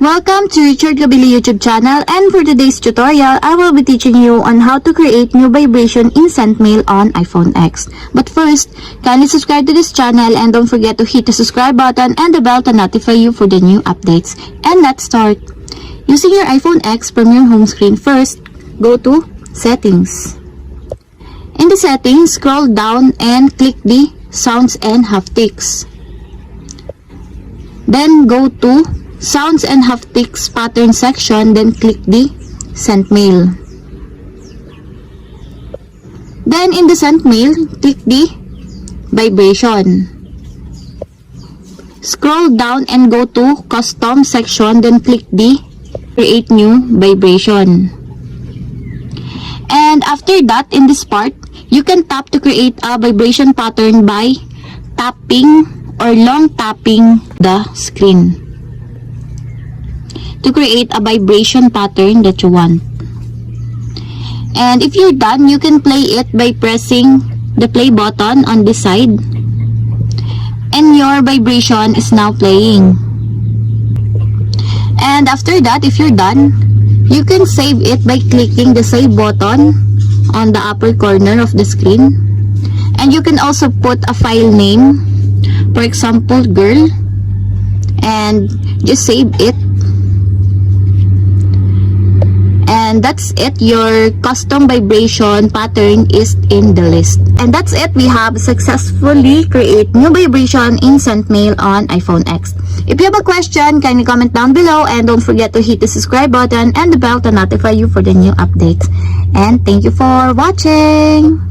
Welcome to Richard Gabili YouTube channel, and for today's tutorial, I will be teaching you on how to create new vibration instant mail on iPhone X. But first, kindly subscribe to this channel and don't forget to hit the subscribe button and the bell to notify you for the new updates. And let's start. Using your iPhone X from your home screen, first, go to Settings. In the settings, scroll down and click the Sounds and Haptics. Then go to Sounds and Haptics Pattern section, then click the Send Mail. Then in the Send Mail, click the Vibration. Scroll down and go to Custom section, then click the Create New Vibration. And after that, in this part, you can tap to create a vibration pattern by tapping or long tapping the screen to create a vibration pattern that you want. And if you're done, you can play it by pressing the play button on this side, and your vibration is now playing. And after that, if you're done, you can save it by clicking the save button on the upper corner of the screen. And you can also put a file name, for example, girl, and just save it. And that's it, your custom vibration pattern is in the list. And that's it, we have successfully create new vibration instant mail on iPhone X. If you have a question, kindly comment down below, and don't forget to hit the subscribe button and the bell to notify you for the new updates. And thank you for watching!